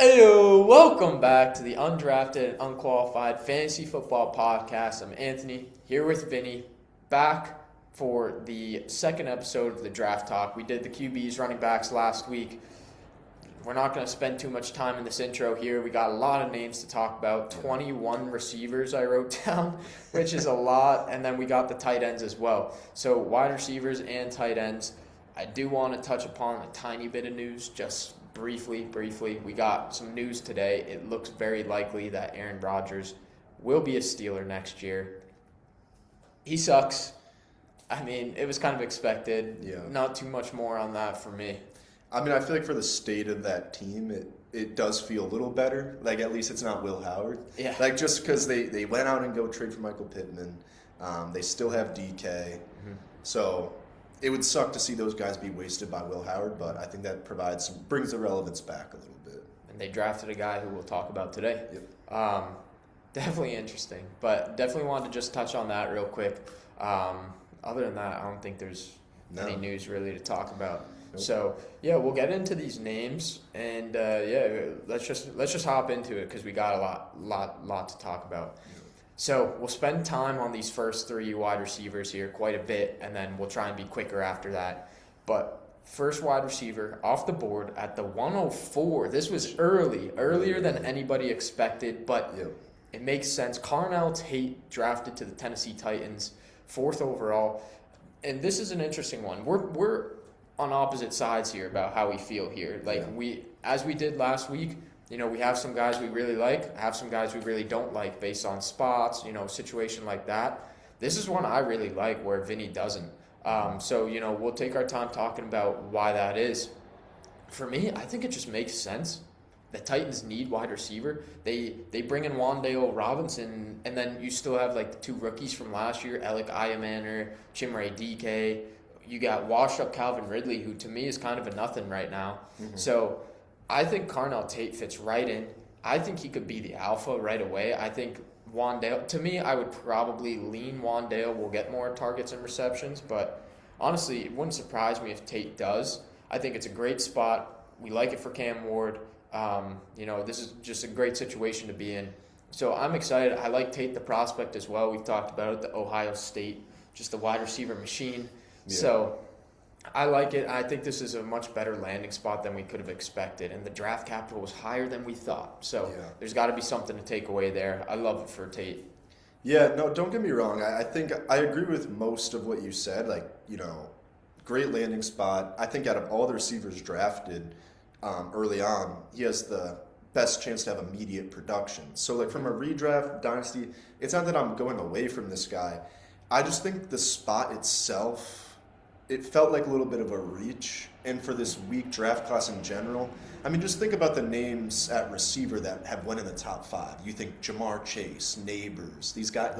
Hello, welcome back to the Undrafted and Unqualified Fantasy Football Podcast. I'm Anthony, here with Vinny, back for the second episode of the Draft Talk. We did the QBs, running backs last week. We're not going to spend too much time in this intro here. We got a lot of names to talk about. 21 receivers I wrote down, which is a lot. And then we got the tight ends as well. So wide receivers and tight ends. I do want to touch upon a tiny bit of news, just briefly. We got some news today. It looks very likely that Aaron Rodgers will be a Steeler next year. He sucks. I mean, it was kind of expected. Yeah. Not too much more on that for me. I mean, I feel like for the state of that team, it does feel a little better. Like, at least it's not Will Howard. Yeah. Like, just because they went out and go trade for Michael Pittman. They still have DK. Mm-hmm. So it would suck to see those guys be wasted by Will Howard, but I think that brings the relevance back a little bit. And they drafted a guy who we'll talk about today. Yep. Definitely interesting, but definitely wanted to just touch on that real quick. Other than that, I don't think there's any news really to talk about. Nope. So yeah, we'll get into these names, and let's just hop into it because we got a lot to talk about. So we'll spend time on these first three wide receivers here quite a bit, and then we'll try and be quicker after that. But first wide receiver off the board at the 104. This was earlier than anybody expected, but it makes sense. Carnell Tate drafted to the Tennessee Titans, 4th overall, and this is an interesting one. We're on opposite sides here about how we feel here. As we did last week. We have some guys we really like, have some guys we really don't like based on spots, situation like that. This is one I really like where Vinny doesn't. So we'll take our time talking about why that is. For me, I think it just makes sense. The Titans need wide receiver. They bring in Wan'Dale Robinson, and then you still have like the two rookies from last year, Alec Iamaner, Chimere DK. You got washed up Calvin Ridley, who to me is kind of a nothing right now. Mm-hmm. So I think Carnell Tate fits right in. I think he could be the alpha right away. I think Wan'Dale, to me, I would probably lean Wan'Dale will get more targets and receptions, but honestly, it wouldn't surprise me if Tate does. I think it's a great spot. We like it for Cam Ward. This is just a great situation to be in. So I'm excited. I like Tate, the prospect, as well. We've talked about it, the Ohio State, just a wide receiver machine. Yeah. So I like it. I think this is a much better landing spot than we could have expected, and the draft capital was higher than we thought. So There's got to be something to take away there. I love it for Tate. Yeah, no, don't get me wrong. I think I agree with most of what you said. Great landing spot. I think out of all the receivers drafted early on, he has the best chance to have immediate production. So, from a redraft dynasty, it's not that I'm going away from this guy. I just think the spot itself, it felt like a little bit of a reach. And for this weak draft class in general, I mean, just think about the names at receiver that have went in the top 5. You think Jamar Chase, Neighbors, these guys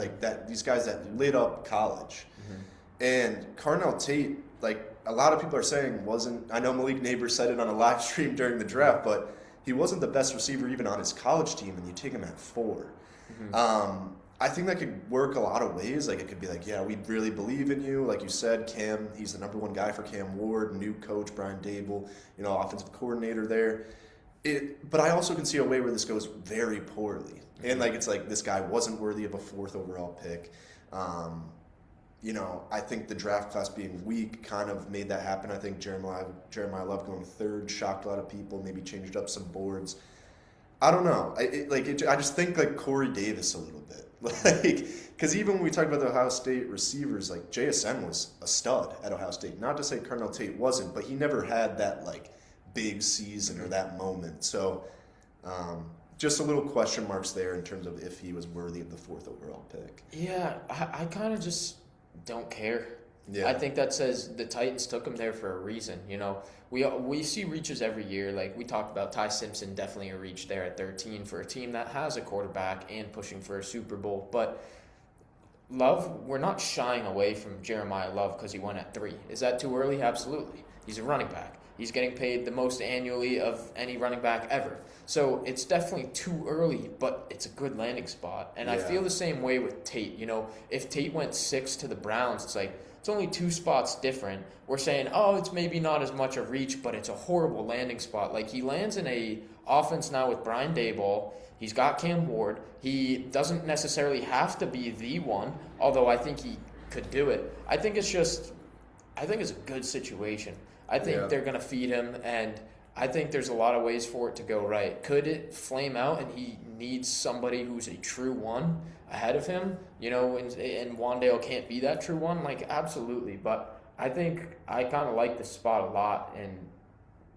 these guys that lit up college. Mm-hmm. And Carnell Tate, a lot of people are saying I know Malik Neighbors said it on a live stream during the draft, but he wasn't the best receiver even on his college team, and you take him at 4. Mm-hmm. I think that could work a lot of ways. It could be we really believe in you. Like you said, Cam, he's the number 1 guy for Cam Ward, new coach, Brian Dable, offensive coordinator there. But I also can see a way where this goes very poorly. And this guy wasn't worthy of a 4th overall pick. I think the draft class being weak kind of made that happen. I think Jeremiah Love going 3rd shocked a lot of people, maybe changed up some boards. I don't know. I just think Corey Davis a little bit. Because even when we talk about the Ohio State receivers, JSN was a stud at Ohio State. Not to say Carnell Tate wasn't, but he never had that big season or that moment. So just a little question marks there in terms of if he was worthy of the 4th overall pick. Yeah, I kind of just don't care. Yeah. I think that says the Titans took him there for a reason. We see reaches every year. We talked about Ty Simpson, definitely a reach there at 13 for a team that has a quarterback and pushing for a Super Bowl. But Love, we're not shying away from Jeremiah Love because he went at 3. Is that too early? Absolutely. He's a running back. He's getting paid the most annually of any running back ever. So it's definitely too early, but it's a good landing spot. And I feel the same way with Tate. If Tate went 6 to the Browns, it's It's only 2 spots different. We're saying, oh, it's maybe not as much a reach, but it's a horrible landing spot. Like, he lands in a offense now with Brian Daboll. He's got Cam Ward. He doesn't necessarily have to be the one, although I think he could do it. I think it's a good situation. I think they're going to feed him, and I think there's a lot of ways for it to go right. Could it flame out and he needs somebody who's a true one ahead of him, and Wandale can't be that true one? Like, absolutely. But I think I kind of like this spot a lot, and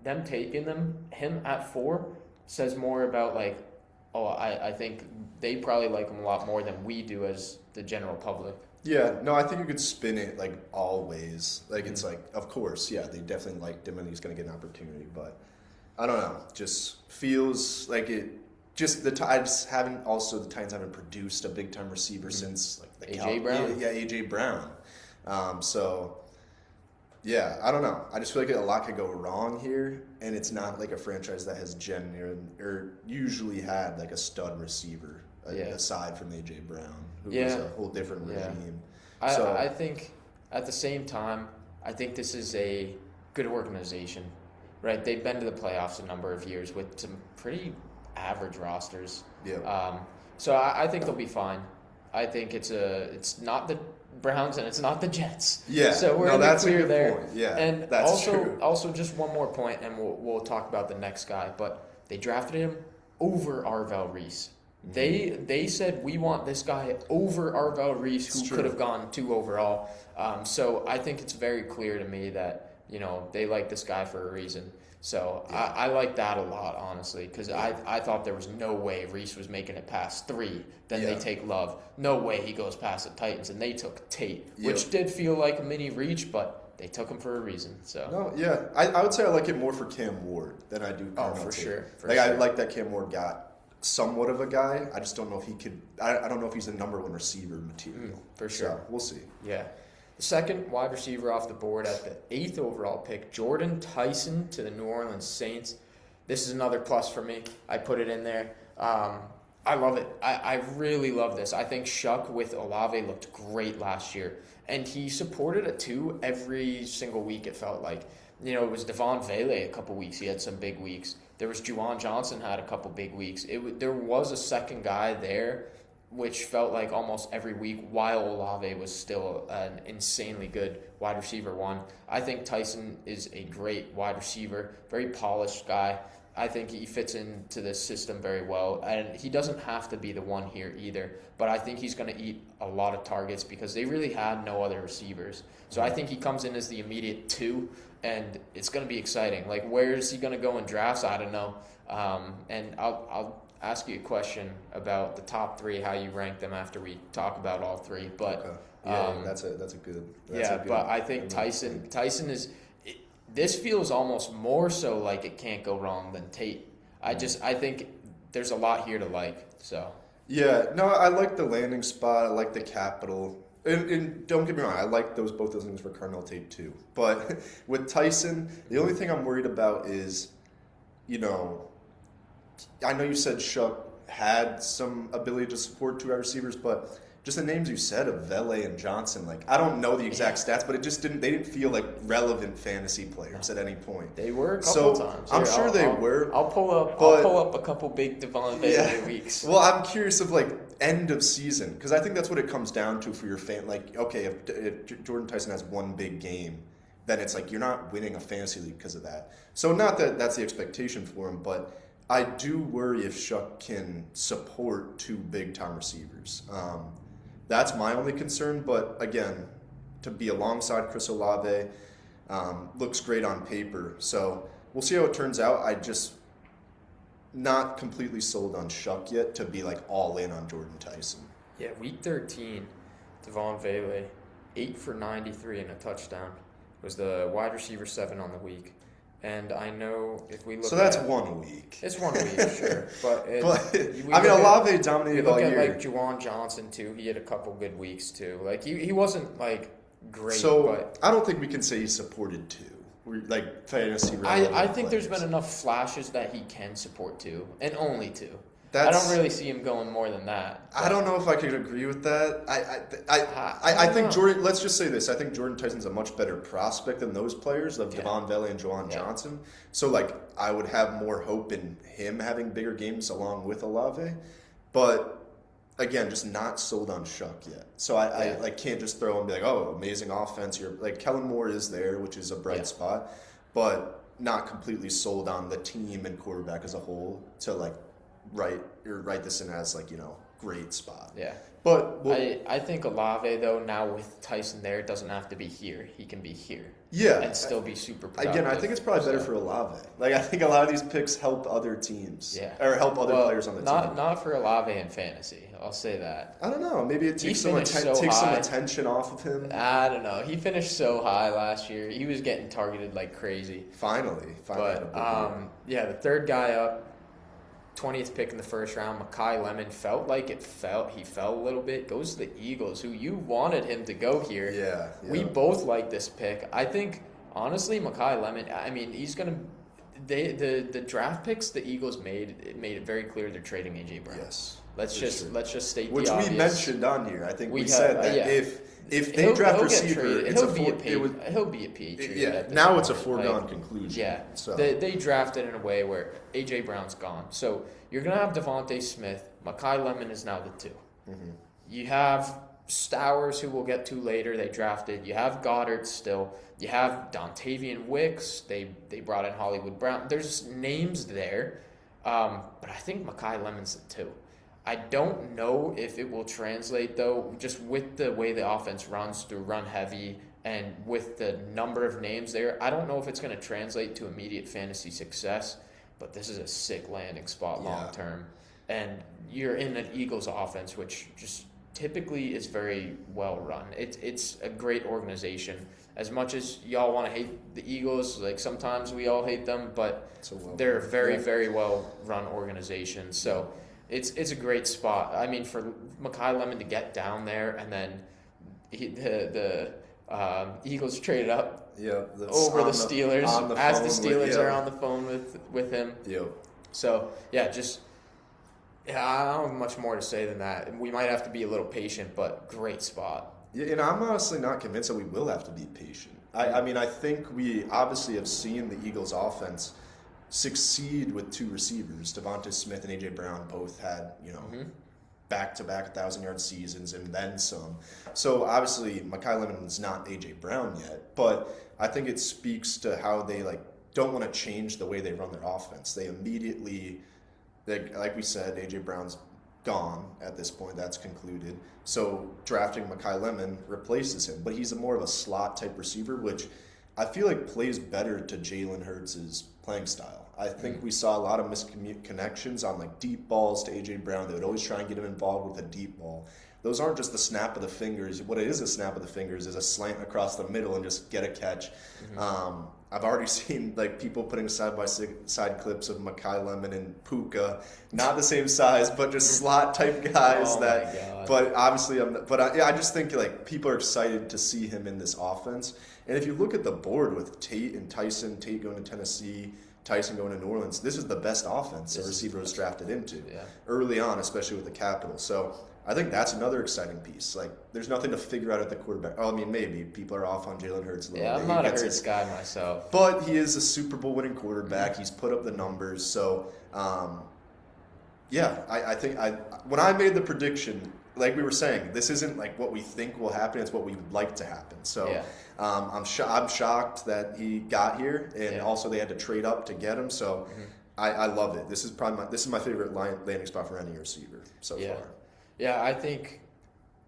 them taking him at 4 says more about, like, I think they probably like him a lot more than we do as the general public. Yeah, no, I think you could spin it like all ways. Like, it's like, of course, yeah, they definitely liked him and he's going to get an opportunity. But I don't know, just feels like it. Just the Titans haven't produced a big time receiver since like the AJ Brown. Yeah, AJ Brown. So yeah, I don't know. I just feel like a lot could go wrong here, and it's not like a franchise that has or usually had like a stud receiver aside from AJ Brown, who was a whole different regime. I think at the same time, I think this is a good organization, right? They've been to the playoffs a number of years with some pretty average rosters. Yeah. So I think they'll be fine. I think it's not the Browns and it's not the Jets. Yeah. So we're that's clear a good there. point. Yeah. And that's true. Also just one more point, and we'll talk about the next guy. But they drafted him over Arvell Reese. They said, we want this guy over Arvell Reese, who could have gone 2 overall. So I think it's very clear to me that, they like this guy for a reason. So I like that a lot, honestly, because I thought there was no way Reese was making it past 3. Then they take Love. No way he goes past the Titans, and they took Tate, which did feel like a mini reach, but they took him for a reason. So no, yeah, I would say I like it more for Cam Ward than I do. For sure. I like that Cam Ward got somewhat of a guy. I just don't know if he could. I don't know if he's a number 1 receiver material. For sure. So we'll see. Yeah. The second wide receiver off the board at the 8th overall pick, Jordan Tyson to the New Orleans Saints. This is another plus for me. I put it in there. I love it. I really love this. I think Shuck with Olave looked great last year. And he supported it too every single week, it felt like. It was Devon Vele a couple weeks. He had some big weeks. There was Juwan Johnson had a couple big weeks. There was a second guy there, which felt like almost every week, while Olave was still an insanely good wide receiver 1. I think Tyson is a great wide receiver, very polished guy. I think he fits into this system very well, and he doesn't have to be the one here either, but I think he's going to eat a lot of targets because they really had no other receivers. So I think he comes in as the immediate 2, and it's going to be exciting. Like, where is he going to go in drafts? I don't know. And I'll ask you a question about the top 3, how you rank them after we talk about all 3. But that's a good. But I think Tyson is. This feels almost more so like it can't go wrong than Tate. I think there's a lot here to like. So yeah, no, I like the landing spot. I like the capital. And don't get me wrong, I like both those things for Carnell Tate too. But with Tyson, the only thing I'm worried about is, I know you said Shuck had some ability to support 2 wide receivers, but just the names you said of Vele and Johnson, like, I don't know the exact stats, but they didn't feel like relevant fantasy players at any point. They were a couple times. I'm sure they were. I'll pull up a couple big Devon Vele weeks. Well, I'm curious of like end of season, because I think that's what it comes down to for your fan. Like, okay, if Jordan Tyson has 1 big game, then it's like you're not winning a fantasy league because of that. So not that that's the expectation for him, but I do worry if Shuck can support 2 big-time receivers. That's my only concern, but again, to be alongside Chris Olave looks great on paper. So we'll see how it turns out. I just not completely sold on Shuck yet to be like all in on Jordan Tyson. Yeah, week 13, Devon Vele, 8 for 93 and a touchdown. Was the wide receiver 7 on the week. And I know if we look so that's 1 week. It's 1 week, sure. But Olave dominated all year. You look at, like, Juwan Johnson, too. He had a couple good weeks, too. Like, he wasn't, like, great. But I don't think we can say he supported 2. Like, fantasy I think there's been enough flashes that he can support 2, and only 2. I don't really see him going more than that. I don't know if I could agree with that. I think Jordan. Let's just say this. I think Jordan Tyson's a much better prospect than those players of Devon Vele and Juwan Johnson. So like, I would have more hope in him having bigger games along with Olave, but again, just not sold on Shuck yet. So I like can't just throw and be like, oh, amazing offense. You're like Kellen Moore is there, which is a bright spot, but not completely sold on the team and quarterback as a whole to like write this in as like, great spot. Yeah. But I think Olave though, now with Tyson there, doesn't have to be here. He can be here. Yeah. And still be super productive. Again, I think it's probably better for Olave. Like, I think a lot of these picks help other teams. Yeah. Or help other players on the team. Not for Olave in fantasy. I'll say that. I don't know. Maybe it takes some attention off of him. I don't know. He finished so high last year. He was getting targeted like crazy. Finally. But, the third guy up, 20th pick in the first round, Mekhi Lemon, felt like he fell a little bit. Goes to the Eagles, who you wanted him to go here. Yeah. We both like this pick. I think, honestly, Mekhi Lemon, I mean, he's going to – the draft picks the Eagles made it very clear they're trading A.J. Brown. Yes. Let's just state which the obvious. We mentioned on here. I think we said that if they draft receiver, he'll be a Patriot. Yeah, now it's a foregone conclusion. Yeah, so. They drafted in a way where A.J. Brown's gone. So you're going to have Devontae Smith. Mekhi Lemon is now the 2. Mm-hmm. You have Stowers, who we'll get to later, they drafted. You have Goddard still. You have Dontavian Wicks. They brought in Hollywood Brown. There's names there, but I think Mekhi Lemon's the 2. I don't know if it will translate, though, just with the way the offense runs to run heavy and with the number of names there. I don't know if it's going to translate to immediate fantasy success, but this is a sick landing spot long term. And you're in an Eagles offense, which just typically is very well run. It's a great organization. As much as y'all want to hate the Eagles, like sometimes we all hate them, but they're a very, very well run organization. So it's a great spot. I mean, for Mekhi Lemon to get down there and then the Eagles traded up over the Steelers as the Steelers are on the phone with him. Yep. So, I don't have much more to say than that. We might have to be a little patient, but great spot. Yeah, and I'm honestly not convinced that we will have to be patient. I mean, I think we obviously have seen the Eagles' offense succeed with 2 receivers. Devonta Smith and A.J. Brown both had, back-to-back 1,000-yard seasons and then some. So, obviously, Mekhi Lemon's not A.J. Brown yet, but I think it speaks to how they, don't want to change the way they run their offense. They immediately, like we said, A.J. Brown's gone at this point. That's concluded. So, drafting Mekhi Lemon replaces him, but he's more of a slot-type receiver, which I feel like plays better to Jalen Hurts' playing style. I think we saw a lot of misconnections on deep balls to A.J. Brown. They would always try and get him involved with a deep ball. Those aren't just the snap of the fingers. What it is a snap of the fingers is a slant across the middle and just get a catch. Mm-hmm. I've already seen people putting side-by-side clips of Mekhi Lemon and Puka, not the same size, but just slot type guys. Oh my God. But obviously, I just think people are excited to see him in this offense. And if you look at the board with Tate and Tyson, Tate going to Tennessee, Tyson going to New Orleans, this is the best offense a receiver was drafted into early on, especially with the Capitals. So I think that's another exciting piece. There's nothing to figure out at the quarterback. Oh, I mean, maybe people are off on Jalen Hurts a little bit. Yeah, I'm not a Hurts guy myself. But he is a Super Bowl winning quarterback. Mm-hmm. He's put up the numbers. So, I think when I made the prediction, like we were saying, this isn't what we think will happen. It's what we would like to happen. So I'm shocked that he got here, and also they had to trade up to get him. So I love it. This is my favorite landing spot for any receiver so far. Yeah, I think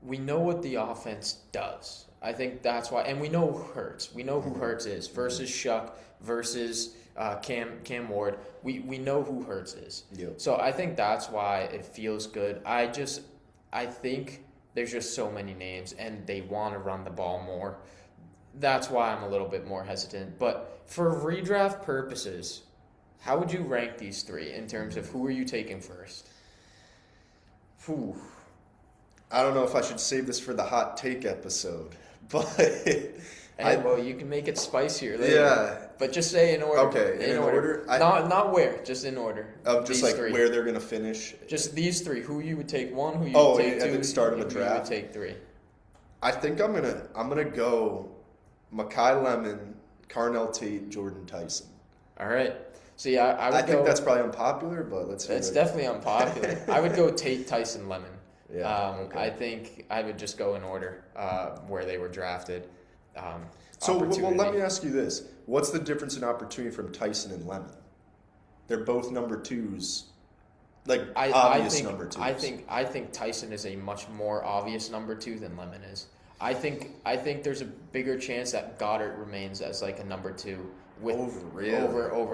we know what the offense does. I think that's why, and we know who Hurts. We know who Hurts is versus Shuck versus Cam Ward. We know who Hurts is. Yep. So I think that's why it feels good. I think there's just so many names, and they want to run the ball more. That's why I'm a little bit more hesitant. But for redraft purposes, how would you rank these 3 in terms of who are you taking first? Whew. I don't know if I should save this for the hot take episode, but And well, you can make it spicier later. Yeah. But just say in order. Okay, in order? Not where, just in order. Of just These like three. where they're going to finish. Just these three. Who you would take one, who you would take two. At the start of the who draft. you would take three. I think I'm gonna go Mekhi Lemon, Carnell Tate, Jordan Tyson. All right. So yeah, I would I think go, that's probably unpopular, but let's hear it's it. definitely unpopular. I would go Tate, Tyson, Lemon. Yeah, okay. I think I would just go in order where they were drafted. So, well, let opportunity. me ask you this. What's the difference in opportunity from Tyson and Lemon? They're both number twos. Obvious number twos. I think Tyson is a much more obvious number two than Lemon is. I think there's a bigger chance that Goddard remains as like a number two over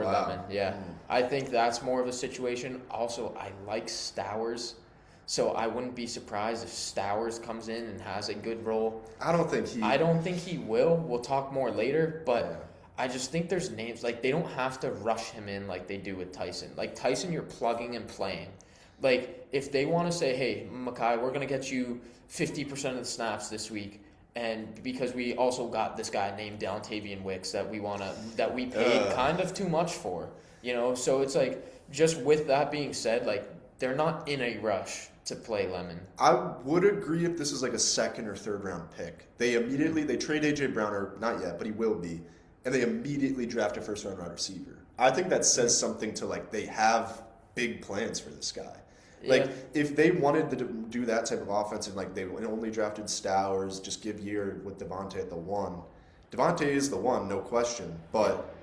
Wow. Lemon. Yeah. I think that's more of a situation. Also, I like Stowers. So I wouldn't be surprised if Stowers comes in and has a good role. I don't think he will. We'll talk more later, but Yeah. I just think there's names like they don't have to rush him in like they do with Tyson. Like Tyson, you're plugging and playing. Like if they want to say, "Hey, Mekhi, we're gonna get you 50% of the snaps this week," and because we also got this guy named Downtavian Wicks that we paid kind of too much for, So it's like just with that being said, like they're not in a rush to play Lemon. I would agree if this is like a second or third round pick. They trade AJ Brown, or not yet, but he will be, and they immediately draft a first round wide receiver. I think that says something to like they have big plans for this guy. Like if they wanted to do that type of offense and like they only drafted Stowers, just give year with Devontae at the one. Devontae is the one, no question, but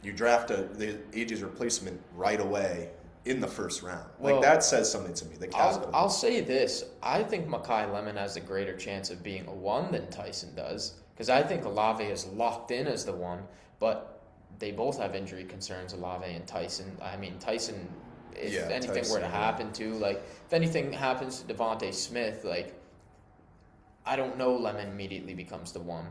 you draft the AJ's replacement right away in the first round. Like that says something to me. I'll say this. I think Mekhi Lemon has a greater chance of being a one than Tyson does. Because I think Olave is locked in as the one, but they both have injury concerns, Olave and Tyson. I mean, Tyson, if anything were to happen to, like, if anything happens to Devontae Smith, like, I don't know Lemon immediately becomes the one.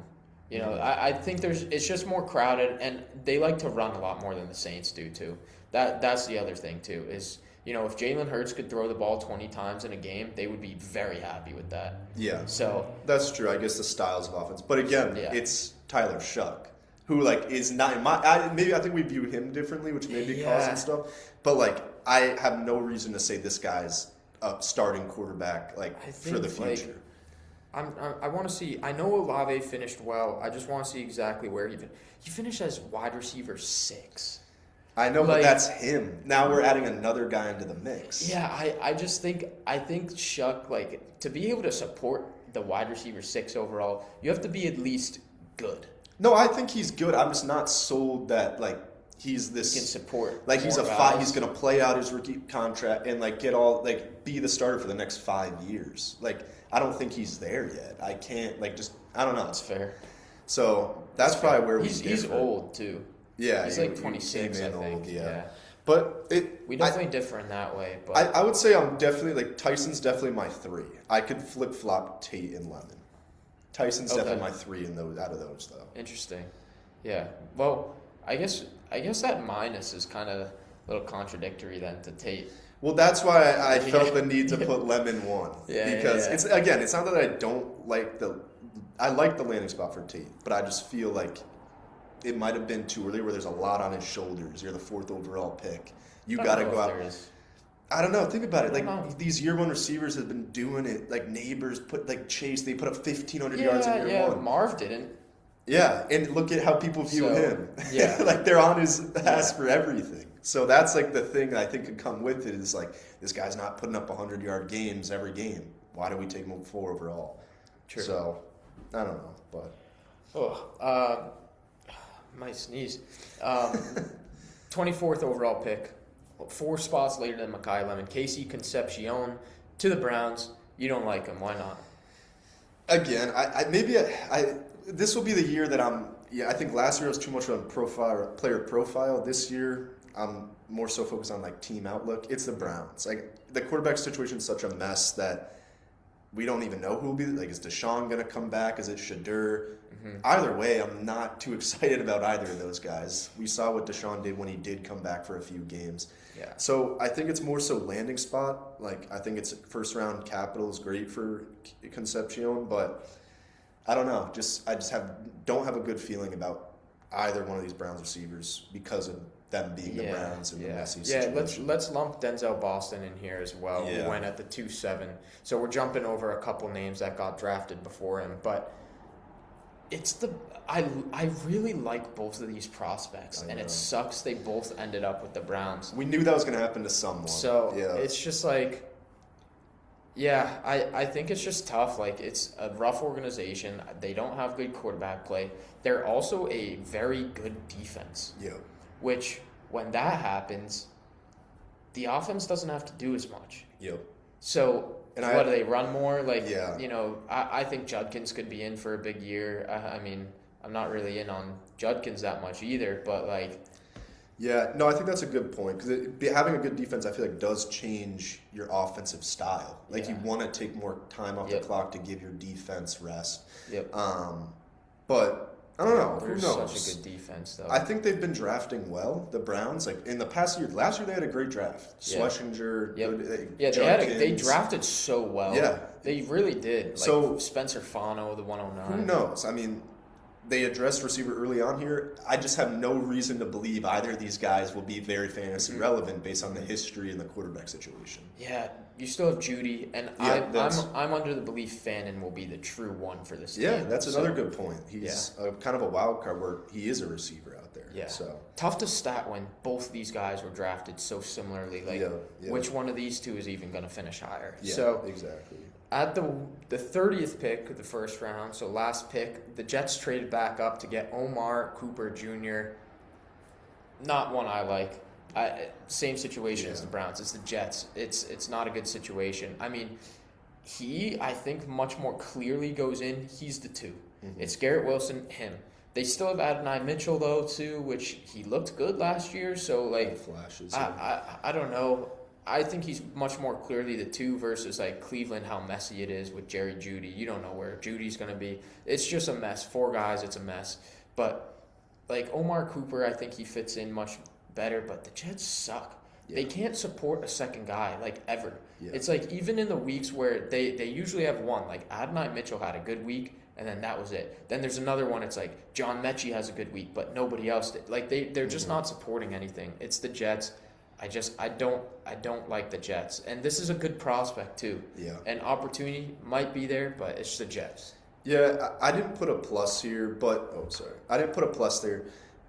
I think it's just more crowded, and they like to run a lot more than the Saints do, too. That's the other thing, too, is, if Jalen Hurts could throw the ball 20 times in a game, they would be very happy with that. Yeah. So that's true. I guess the styles of offense. But again, it's Tyler Shuck, who, like, is not in my... I think we view him differently, which may be causing stuff. But, like, I have no reason to say this guy's a starting quarterback, like, for the future. I want to see. I know Olave finished well. I just want to see exactly where he finished as wide receiver 6. I know, but that's him. Now we're adding another guy into the mix. Yeah, I think Shuck, like, to be able to support the wide receiver 6 overall, you have to be at least good. No, I think he's good. I'm just not sold that like he's this. He can support. Like he's he's going to play out his rookie contract and like be the starter for the next 5 years. Like I don't think he's there yet. I can't I don't know. That's fair. So that's probably where he's old too. Yeah, he's like 26, I think. Old, yeah. But we definitely differ in that way. But I would say I'm definitely Tyson's definitely my 3. I could flip flop Tate and Lemon. Tyson's definitely my 3 out of those though. Interesting. Yeah. Well, I guess that minus is kind of a little contradictory then to Tate. Well, that's why I felt the need to put Lemon 1. Because it's not that I don't like I like the landing spot for Tate, but I just feel like it might have been too early where there's a lot on his shoulders. You're the 4th overall pick. You got to go out. I don't know. Think about it. Like these year 1 receivers have been doing it. Like Neighbors Chase, they put up 1,500 yards in year 1. Marv didn't. Yeah, and look at how people view him. Yeah, like they're on his ass for everything. So that's like the thing that I think could come with it is like this guy's not putting up 100-yard games every game. Why do we take him 4 overall? True. So I don't know, but might sneeze. 24th overall pick, 4 spots later than Mekhi Lemon. Casey Concepcion to the Browns. You don't like him. Why not? Again, this will be the year that I think last year I was too much on player profile. This year, I'm more so focused on like team outlook. It's the Browns. Like the quarterback situation is such a mess that we don't even know who will be. Like, is Deshaun going to come back? Is it Shadur? Mm-hmm. Either way, I'm not too excited about either of those guys. We saw what Deshaun did when he did come back for a few games. Yeah. So I think it's more so landing spot. Like I think it's first round capital is great for Concepcion, but I don't know. I just don't have a good feeling about either one of these Browns receivers because of them being the Browns and the messy situation. Yeah, let's lump Denzel Boston in here as well, who went at the 2-7. So we're jumping over a couple names that got drafted before him, but I really like both of these prospects, and it sucks they both ended up with the Browns. We knew that was going to happen to someone. So it's just like, I think it's just tough. Like, it's a rough organization. They don't have good quarterback play. They're also a very good defense. Yeah. Which, when that happens, the offense doesn't have to do as much. Yep. So, do they run more? Like, yeah. I think Judkins could be in for a big year. I mean, I'm not really in on Judkins that much either, but like... Yeah, no, I think that's a good point, because having a good defense, I feel like, does change your offensive style. Like, you want to take more time off the clock to give your defense rest. Yep. But... I don't know. Who knows? Such a good defense, though. I think they've been drafting well, the Browns. Like, in the past year, last year they had a great draft. Yeah. Schlesinger, they drafted so well. Yeah. They really did. Like, so Spencer Fano, the 109. Who knows? I mean, they addressed receiver early on here. I just have no reason to believe either of these guys will be very fantasy relevant based on the history and the quarterback situation. Yeah, you still have Judy, and I'm under the belief Fannin will be the true one for this team. Yeah, that's another good point. He's kind of a wild card where he is a receiver out there. Yeah. So tough to stat when both these guys were drafted so similarly. Like, which one of these two is even going to finish higher? Yeah, so exactly. At the 30th pick of the first round, so last pick, the Jets traded back up to get Omar Cooper Jr. Not one I like. Same situation as the Browns. It's the Jets. It's not a good situation. I mean, I think much more clearly goes in. He's the 2. Mm-hmm. It's Garrett Wilson, him. They still have Adonai Mitchell, though, too, which he looked good last year. So, like, flashes. I don't know. I think he's much more clearly the 2 versus, like, Cleveland, how messy it is with Jerry Jeudy. You don't know where Judy's going to be. It's just a mess. 4 guys, it's a mess. But, like, Omar Cooper, I think he fits in much better, but the Jets suck. Yeah. They can't support a second guy, like, ever. Yeah. It's like, even in the weeks where they usually have one, like, Adonai Mitchell had a good week, and then that was it. Then there's another one, it's like, John Mechie has a good week, but nobody else did. Like, they're just not supporting anything. It's the Jets. I don't like the Jets. And this is a good prospect, too. Yeah. And opportunity might be there, but it's the Jets. Yeah, I didn't put a plus here, but... Oh, sorry. I didn't put a plus there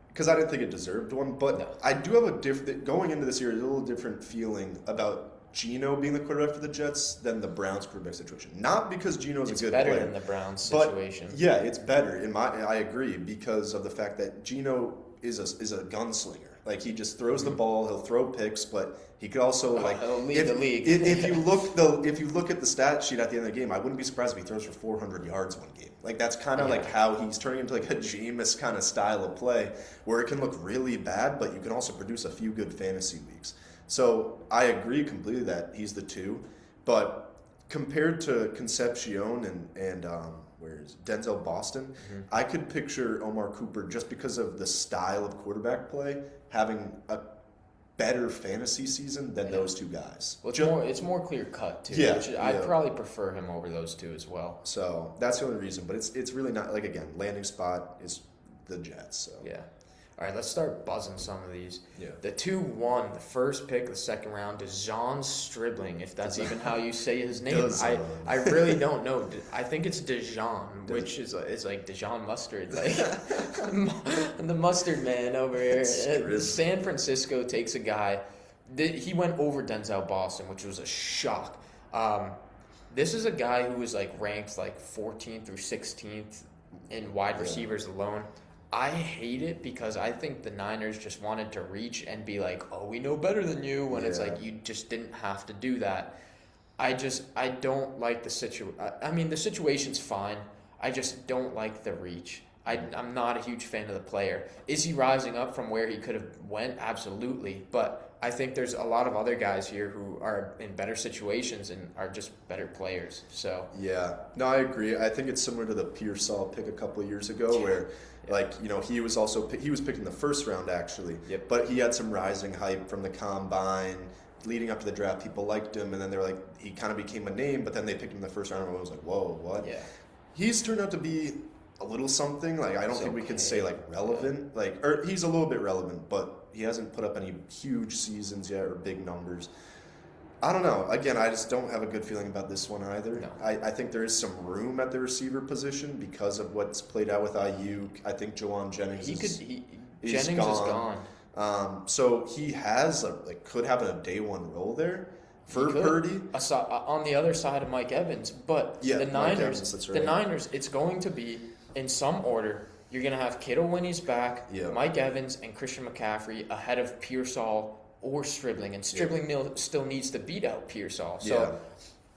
because I didn't think it deserved one. But I do have a different... Going into this year, a little different feeling about Geno being the quarterback for the Jets than the Browns quarterback situation. Not because Geno's a good player. It's better than the Browns situation. But, yeah, it's better. I agree because of the fact that Geno is a gunslinger. Like, he just throws the ball, he'll throw picks, but he could also he'll lead the league. If you look at the stat sheet at the end of the game, I wouldn't be surprised if he throws for 400 yards one game. Like, that's kind of like how he's turning into like a Jameis kind of style of play, where it can look really bad, but you can also produce a few good fantasy weeks. So I agree completely that he's the 2, but compared to Concepcion and where's Denzel Boston, I could picture Omar Cooper just because of the style of quarterback play having a better fantasy season than those 2 guys. Well, it's more clear cut too. Yeah, I'd probably prefer him over those 2 as well. So that's the only reason, but it's really not, like, again, landing spot is the Jets. So yeah. All right, let's start buzzing some of these. Yeah. The 2-1, the first pick of the second round, Dejon Stribling, if that's even how you say his name. I really don't know. I think it's Dejon, which is like Dijon Mustard, like the mustard man over here. San Francisco takes a guy. He went over Denzel Boston, which was a shock. This is a guy who was like ranked like 14th or 16th in wide receivers alone. I hate it because I think the Niners just wanted to reach and be like, oh, we know better than you, when it's like you just didn't have to do that. I don't like the situation. I mean, the situation's fine. I just don't like the reach. I'm not a huge fan of the player. Is he rising up from where he could have went? Absolutely. But I think there's a lot of other guys here who are in better situations and are just better players. So yeah, no, I agree. I think it's similar to the Pearsall pick a couple of years ago where, like, you know, he was picked in the first round actually, but he had some rising hype from the combine. Leading up to the draft, people liked him, and then they were like, he kind of became a name, but then they picked him in the first round and everyone was like, whoa, what? Yeah. He's turned out to be a little something. Like, I don't think we could say like relevant. Like, or he's a little bit relevant, but he hasn't put up any huge seasons yet or big numbers. I don't know. Again, I just don't have a good feeling about this one either. No. I think there is some room at the receiver position because of what's played out with Ayuk. I think Jawan Jennings Jennings is gone. So he has could have a day one role there for Purdy. On the other side of Mike Evans, but Yeah, the Niners, Evans, that's right. the Niners, it's going to be in some order. You're going to have Kittle when he's back, Yeah. Mike Evans and Christian McCaffrey ahead of Pearsall or Stribling, and Stribling still needs to beat out Pearsall. So,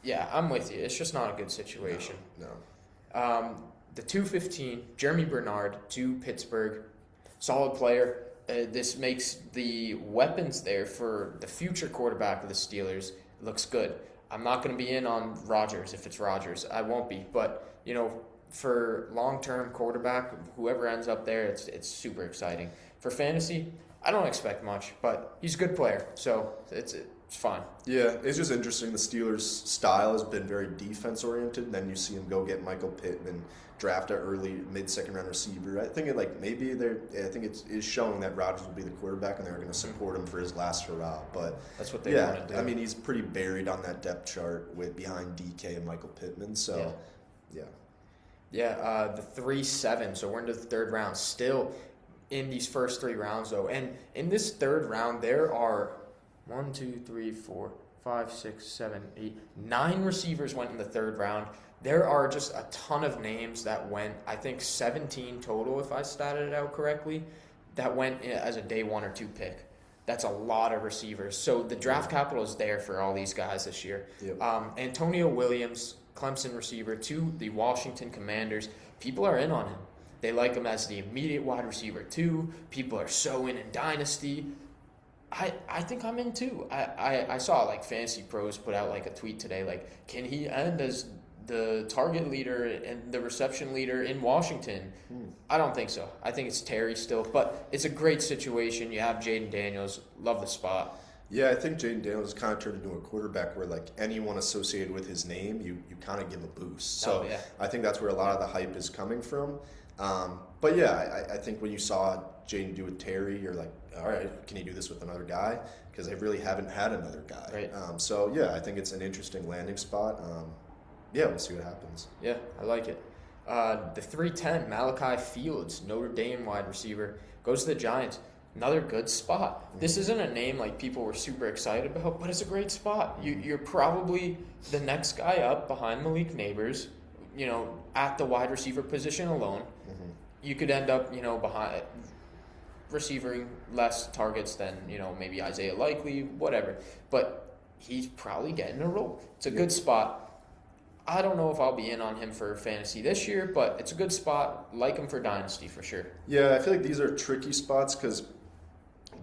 yeah, I'm with you. It's just not a good situation. No. The 215, Jeremy Bernard to Pittsburgh, solid player. This makes the weapons there for the future quarterback of the Steelers looks good. I'm not going to be in on Rodgers if it's Rodgers. I won't be. But, for long-term quarterback, whoever ends up there, it's super exciting. For fantasy, I don't expect much, but he's a good player, so it's fine. Yeah, it's just interesting. The Steelers' style has been very defense-oriented, and then you see him go get Michael Pittman, draft an early mid-second round receiver. I think it is showing that Rodgers will be the quarterback, and they're going to support him for his last hurrah. But that's what they want to do. I mean, he's pretty buried on that depth chart behind DK and Michael Pittman. So, yeah. The 3-7. So we're into the third round still. In these first 3 rounds, though. And in this third round, there are 1, 2, 3, 4, 5, 6, 7, 8, 9 receivers went in the third round. There are just a ton of names that went, I think 17 total, if I statted it out correctly, that went as a day 1 or 2 pick. That's a lot of receivers. So the draft capital is there for all these guys this year. Yep. Antonio Williams, Clemson receiver, to the Washington Commanders. People are in on him. They like him as the immediate wide receiver too. People are so in Dynasty. I think I'm in too. I saw Fantasy Pros put out a tweet today can he end as the target leader and the reception leader in Washington? I don't think so. I think it's Terry still, but it's a great situation. You have Jaden Daniels. Love the spot. Yeah, I think Jaden Daniels kind of turned into a quarterback where anyone associated with his name, you kind of give a boost. So I think that's where a lot of the hype is coming from. But yeah, I think when you saw Jaden do with Terry, you're like, all right, can he do this with another guy? Because they really haven't had another guy. Right. So yeah, I think it's an interesting landing spot. We'll see what happens. Yeah, I like it. The 310, Malachi Fields, Notre Dame wide receiver, goes to the Giants. Another good spot. Mm-hmm. This isn't a name people were super excited about, but it's a great spot. You're probably the next guy up behind Malik Neighbors, at the wide receiver position alone. Mm-hmm. You could end up, behind receiving less targets than, maybe Isaiah Likely, whatever. But he's probably getting a role. It's a good spot. I don't know if I'll be in on him for fantasy this year, but it's a good spot. Like him for Dynasty for sure. Yeah, I feel like these are tricky spots because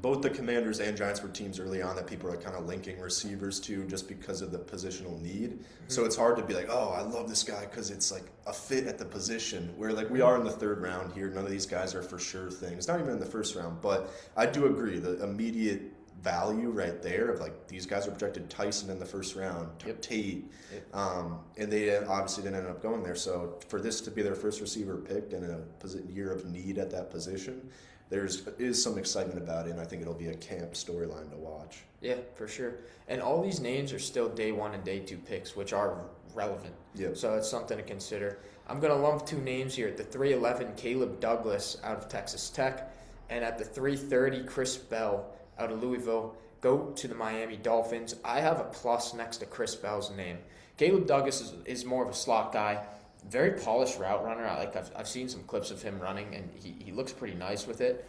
both the Commanders and Giants were teams early on that people are kind of linking receivers to just because of the positional need. Mm-hmm. So it's hard to be like, oh, I love this guy because it's a fit at the position. Where we are in the third round here. None of these guys are for sure things. Not even in the first round. But I do agree. The immediate value right there of these guys are projected Tyson in the first round, Tate, and they obviously didn't end up going there. So for this to be their first receiver picked in a year of need at that position, there is some excitement about it, and I think it'll be a camp storyline to watch. Yeah, for sure. And all these names are still day 1 and day 2 picks, which are relevant. Yep. So it's something to consider. I'm going to lump 2 names here. At the 311, Caleb Douglas out of Texas Tech, and at the 330, Chris Bell out of Louisville, go to the Miami Dolphins. I have a plus next to Chris Bell's name. Caleb Douglas is more of a slot guy, very polished route runner. I've seen some clips of him running, and he looks pretty nice with it.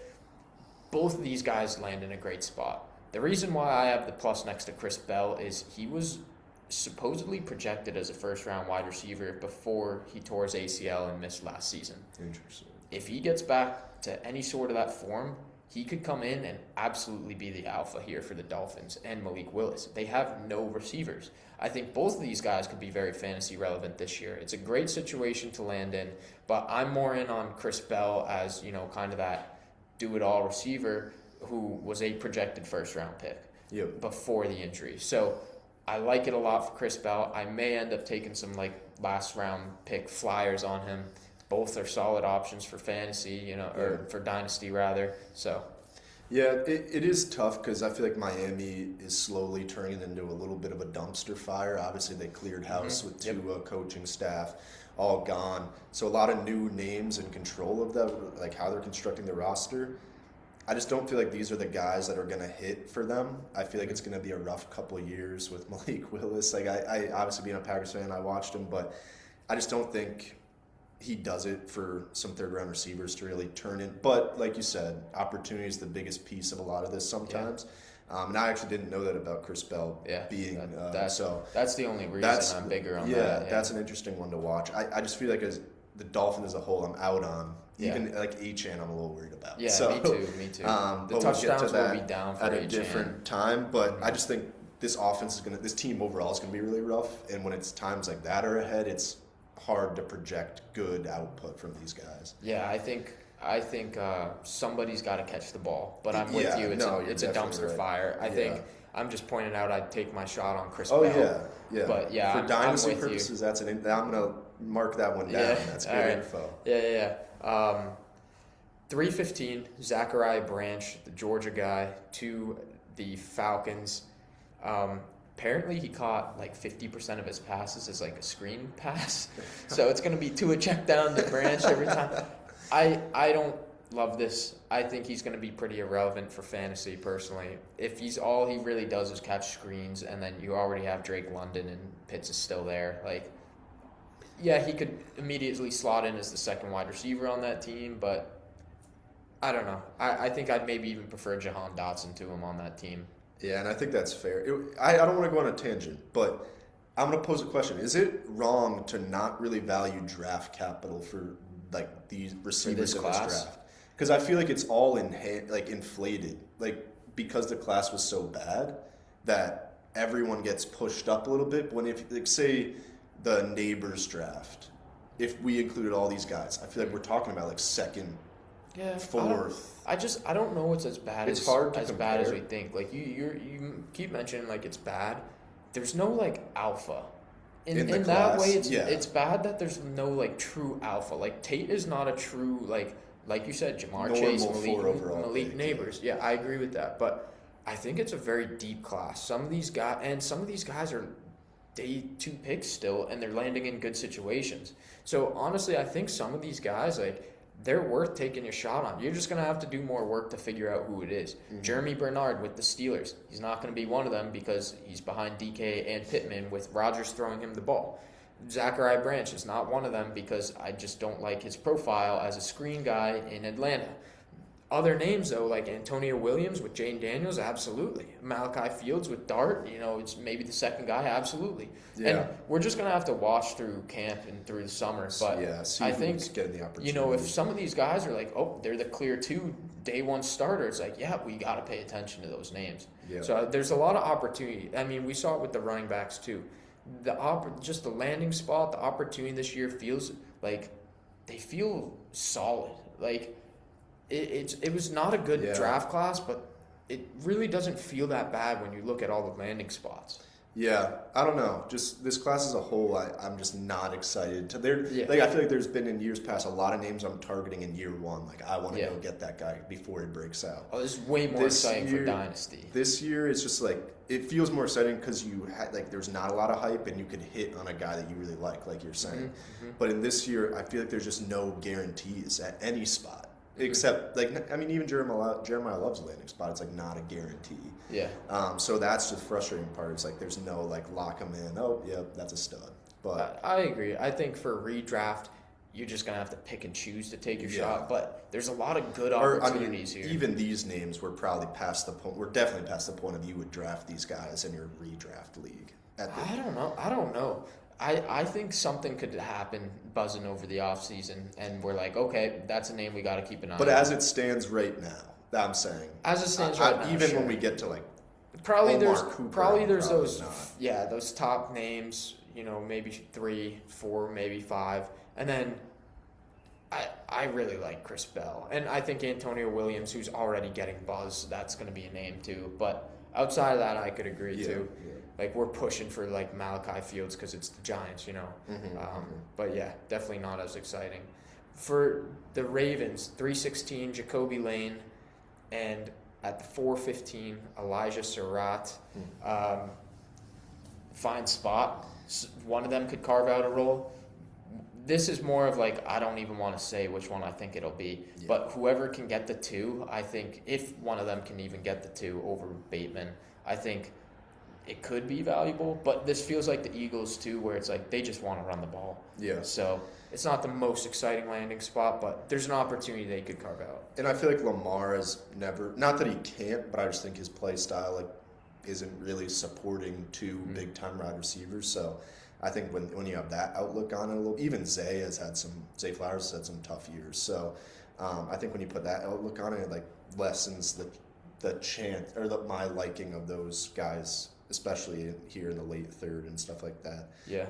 Both of these guys land in a great spot. The reason why I have the plus next to Chris Bell is he was supposedly projected as a first-round wide receiver before he tore his ACL and missed last season. Interesting. If he gets back to any sort of that form, he could come in and absolutely be the alpha here for the Dolphins and Malik Willis. They have no receivers. I think both of these guys could be very fantasy relevant this year. It's a great situation to land in, but I'm more in on Chris Bell as, kind of that do-it-all receiver who was a projected first-round pick before the injury. So I like it a lot for Chris Bell. I may end up taking some like last round pick flyers on him. Both are solid options for fantasy, or for dynasty rather. So yeah, it is tough because I feel like Miami is slowly turning into a little bit of a dumpster fire. Obviously, they cleared house with two coaching staff, all gone. So a lot of new names in control of that, like how they're constructing the roster. I just don't feel like these are the guys that are going to hit for them. I feel like it's going to be a rough couple of years with Malik Willis. Like I obviously being a Packers fan, I watched him, but I just don't think he does it for some third-round receivers to really turn in. But like you said, opportunity is the biggest piece of a lot of this sometimes. And I actually didn't know that about Chris Bell being that's the only reason I'm bigger on that. Yeah, that's an interesting one to watch. I just feel like as the Dolphins as a whole, I'm out on. Even like Achane, I'm a little worried about. Yeah, so, me too. The touchdowns will be down for at a Achane. different time, but I just think this this team overall is gonna be really rough. And when it's times like that are ahead, it's hard to project good output from these guys. Yeah, I think somebody's got to catch the ball, but I'm with you. It's a dumpster fire. I think I'm just pointing out I'd take my shot on Chris Bell. Yeah. But for dynasty purposes, I'm gonna mark that one down. That's good info. Yeah. 315, Zachariah Branch, the Georgia guy, to the Falcons. Apparently he caught like 50% of his passes as like a screen pass. So it's going to be to a check down to Branch every time. I don't love this. I think he's going to be pretty irrelevant for fantasy personally. If all he really does is catch screens, and then you already have Drake London and Pitts is still there, he could immediately slot in as the second wide receiver on that team, but I don't know. I think I'd maybe even prefer Jahan Dotson to him on that team. Yeah, and I think that's fair. I don't want to go on a tangent, but I'm going to pose a question. Is it wrong to not really value draft capital for like these receivers in this draft? Because I feel like it's all inflated, because the class was so bad that everyone gets pushed up a little bit. When say the Neighbors draft, if we included all these guys, I feel like we're talking about second, fourth. I don't know what's as bad as bad as we think. You keep mentioning it's bad. There's no alpha. In that class, way, it's bad that there's no true alpha. Tate is not a true like you said, Jamar Chase, Malik Neighbors. Yeah, I agree with that. But I think it's a very deep class. Some of these guys are day 2 picks still, and they're landing in good situations. So honestly, I think some of these guys they're worth taking a shot on. You're just going to have to do more work to figure out who it is. Mm-hmm. Jeremy Bernard with the Steelers. He's not going to be one of them because he's behind DK and Pittman with Rodgers throwing him the ball. Zachariah Branch is not one of them because I just don't like his profile as a screen guy in Atlanta. Other names, though, like Antonio Williams with Jane Daniels, absolutely. Malachi Fields with Dart, it's maybe the second guy, absolutely. Yeah. And we're just going to have to watch through camp and through the summer. But I think, getting the opportunity. If some of these guys are they're the clear 2 day 1 starters, we got to pay attention to those names. Yeah. So there's a lot of opportunity. I mean, we saw it with the running backs, too. Just the landing spot, the opportunity this year feels like they feel solid. It was not a good draft class, but it really doesn't feel that bad when you look at all the landing spots. Yeah, I don't know. Just this class as a whole, I'm just not excited. I feel like there's been in years past a lot of names I'm targeting in year 1. I want to go get that guy before he breaks out. Oh, this is way more exciting for Dynasty. This year, it's just it feels more exciting because you had there's not a lot of hype and you could hit on a guy that you really like you're saying. Mm-hmm. But in this year, I feel like there's just no guarantees at any spot. Except, even Jeremiah Love's landing spot. It's, not a guarantee. Yeah. So that's the frustrating part. It's, there's no, lock him in. Oh, yeah, that's a stud. But I agree. I think for redraft, you're just going to have to pick and choose to take your shot. But there's a lot of good opportunities here. Even these names were probably past the point. We're definitely past the point of you would draft these guys in your redraft league. I don't know. I think something could happen buzzing over the offseason, and we're okay, that's a name we got to keep an eye on. But as it stands right now, I'm saying. As it stands right now, even when we get to, there's those top names, maybe 3, 4, maybe 5. And then I really like Chris Bell. And I think Antonio Williams, who's already getting buzz, that's going to be a name too. But outside of that, I could agree Yeah, too. yeah. Like we're pushing for like Malachi Fields because it's the Giants, you know. But yeah, definitely not as exciting. For the Ravens, 316 Jacoby Lane, and at the 415 Elijah Surratt. Fine spot. One of them could carve out a role. This is more of like, I don't even want to say which one I think it'll be, but whoever can get the two, I think if one of them can even get the two over Bateman, I think it could be valuable. But this feels like the Eagles too, where it's like they just want to run the ball. Yeah. So it's not the most exciting landing spot, but there's an opportunity they could carve out. And I feel like Lamar is never, not that he can't, but I just think his play style like isn't really supporting two big time wide receivers. So I think when you have that outlook on it, even Zay Flowers has had some tough years. So I think when you put that outlook on it, it like lessens the chance or my liking of those guys, especially here in the late third and stuff like that. Yeah.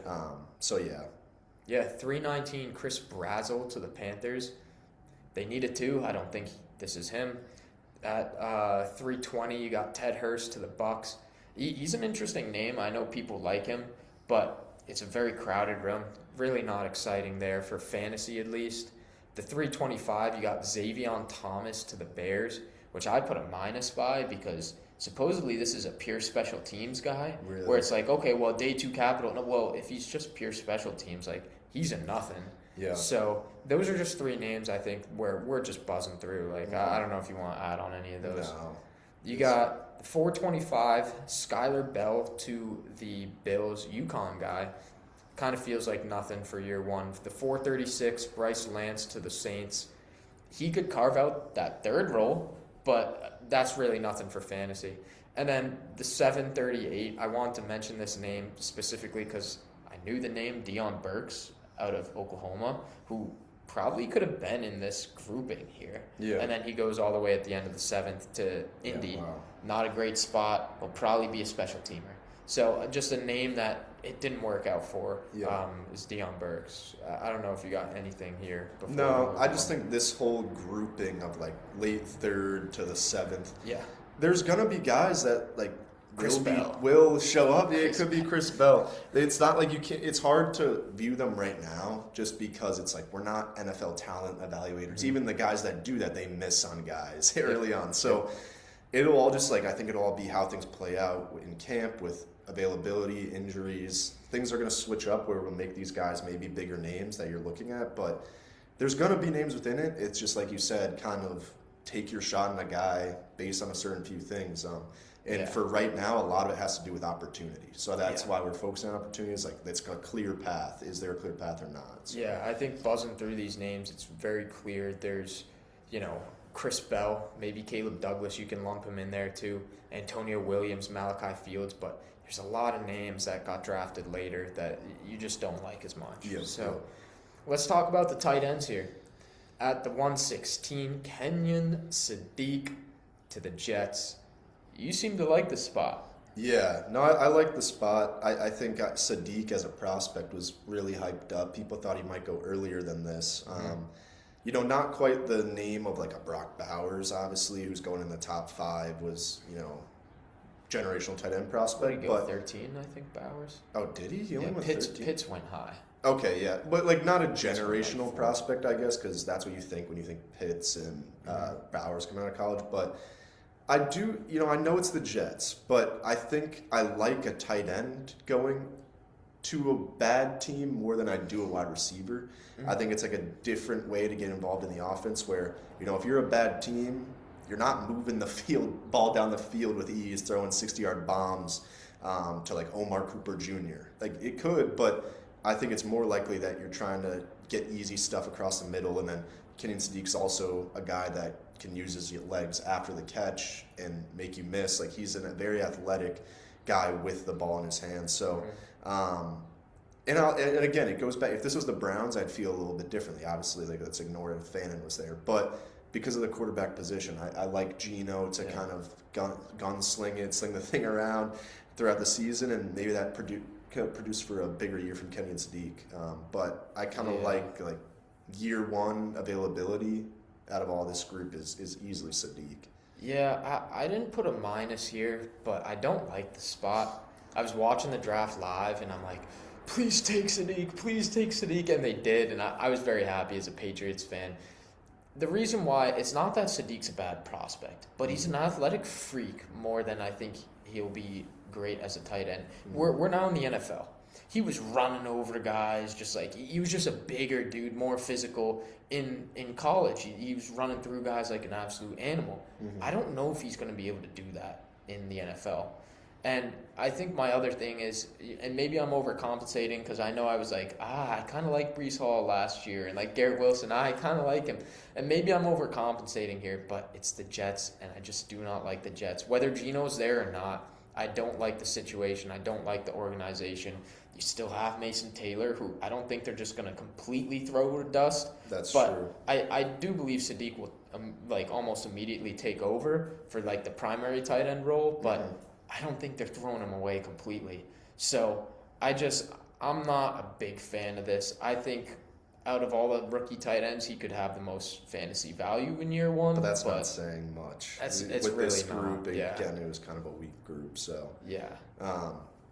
So yeah. Yeah, 319 Chris Brazzell to the Panthers. They needed two. I don't think this is him. At 320, you got Ted Hurst to the Bucks. He's an interesting name. I know people like him, but it's a very crowded room. Really not exciting there for fantasy, at least. The 325, you got Xavion Thomas to the Bears, which I put a minus by because supposedly this is a pure special teams guy. Really? Where it's like, okay, well, day two capital. No, well, if he's just pure special teams, like he's a nothing. Yeah. So those are just three names I think where we're just buzzing through. Like I don't know if you want to add on any of those. No. You got 425 Skylar Bell to the Bills, UConn guy. Kind of feels like nothing for year one. The 436 Bryce Lance to the Saints. He could carve out that third role, but that's really nothing for fantasy. And then the 738, I want to mention this name specifically because I knew the name Deion Burks out of Oklahoma, who probably could have been in this grouping here. Yeah. And then he goes all the way at the end of the seventh to Indy. Yeah, wow. Not a great spot. Will probably be a special teamer. So just a name that it didn't work out for is Deion Burks. I don't know if you got anything here. Before No, I just think this whole grouping of like late third to the seventh. Yeah. There's gonna be guys that like Chris Bell. will show up. Yeah, it could be Chris Bell. It's not like you can't. It's hard to view them right now just because it's like we're not NFL talent evaluators. Mm-hmm. Even the guys that do that, they miss on guys early on. So it'll all just like I think it'll all be how things play out in camp with availability, injuries. Things are going to switch up where we'll make these guys maybe bigger names that you're looking at, but there's going to be names within it. It's just like you said, kind of take your shot on a guy based on a certain few things. And for right now, a lot of it has to do with opportunity. So that's why we're focusing on opportunities. Like, it's a clear path. Is there a clear path or not? So. Yeah, I think buzzing through these names, it's very clear. There's, Chris Bell, maybe Caleb Douglas, you can lump him in there too. Antonio Williams, Malachi Fields, but there's a lot of names that got drafted later that you just don't like as much. Yep. So let's talk about the tight ends here. At the 116, Kenyon Sadiq to the Jets. You seem to like the spot. Yeah, no, I like the spot. I think Sadiq as a prospect was really hyped up. People thought he might go earlier than this. Not quite the name of like a Brock Bowers, obviously, who's going in the top 5 was, generational tight end prospect. But 13, I think, Bowers. Oh, did he? He only went Pitts, 13? Pitts went high. Okay, yeah. But like not a generational prospect, I guess, because that's what you think when you think Pitts and Bowers coming out of college. But I do, I know it's the Jets, but I think I like a tight end going to a bad team more than I do a wide receiver. I think it's like a different way to get involved in the offense where, if you're a bad team, you're not moving the ball down the field with ease, throwing 60-yard bombs to like Omar Cooper Jr. Like it could, but I think it's more likely that you're trying to get easy stuff across the middle, and then Kenyon Sadiq's also a guy that can use his legs after the catch and make you miss. Like he's a very athletic guy with the ball in his hands. So, and again, it goes back. If this was the Browns, I'd feel a little bit differently. Obviously, like let's ignore if Fannin was there, but because of the quarterback position, I like Geno to kind of gunsling it, sling the thing around throughout the season, and maybe that could produce for a bigger year from Kenyon Sadiq. But I kind of like year one availability out of all this group is easily Sadiq. Yeah, I didn't put a minus here, but I don't like the spot. I was watching the draft live, and I'm like, please take Sadiq, and they did, and I was very happy as a Patriots fan. The reason why, it's not that Sadiq's a bad prospect, but he's an athletic freak more than I think he'll be great as a tight end. We're now in the NFL. He was running over guys, just like he was just a bigger dude, more physical. In college, he was running through guys like an absolute animal. I don't know if he's going to be able to do that in the NFL. And I think my other thing is, and maybe I'm overcompensating because I know I was like, I kind of like Brees Hall last year, and like Garrett Wilson, I kind of like him. And maybe I'm overcompensating here, but it's the Jets, and I just do not like the Jets. Whether Geno's there or not, I don't like the situation. I don't like the organization. You still have Mason Taylor, who I don't think they're just going to completely throw to dust. That's but true. I do believe Sadiq will like almost immediately take over for like the primary tight end role, but I don't think they're throwing him away completely. So I'm not a big fan of this. I think out of all the rookie tight ends, he could have the most fantasy value in year one. But that's not saying much. It's with really this group, not. Yeah. Again, it was kind of a weak group. So Yeah.